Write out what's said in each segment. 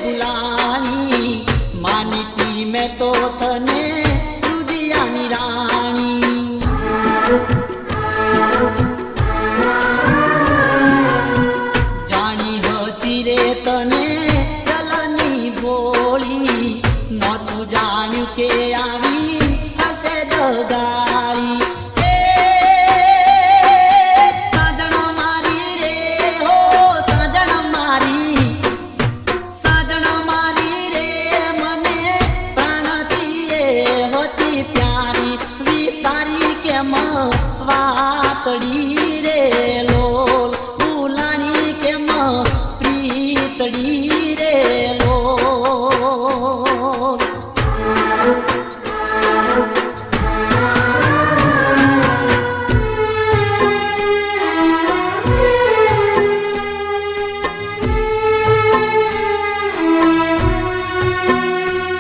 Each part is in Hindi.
बुलानी मानीती मैं तो तने दुदियानी राणी जानी होती रे तने चलनी बोली न तू जान्यू के आवी हसे दगाड़ी वातड़ी रे लोल बुलानी के प्रीतड़ी रे लोल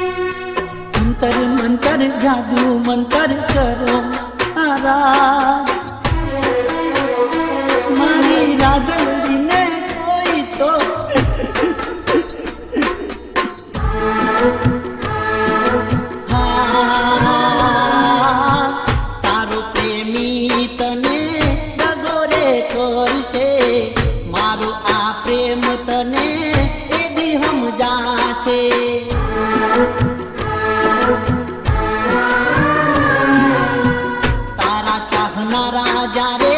मंतर मंतर जादू मंतर करो आराम मारी राधवरी ने कोई तो तारो प्रेमी तने डगोरे करशे मारो आ प्रेम तने एदी हम जाशे जारे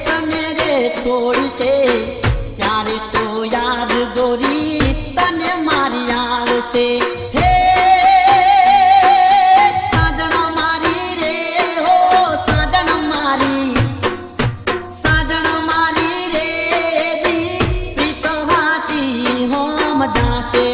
तने रे छोड़ी से त्यारे तो याद गोरी तने मारी यार से हे साजन मारी रे हो साजन मारी रे दी प्रीत हाची हो मजा से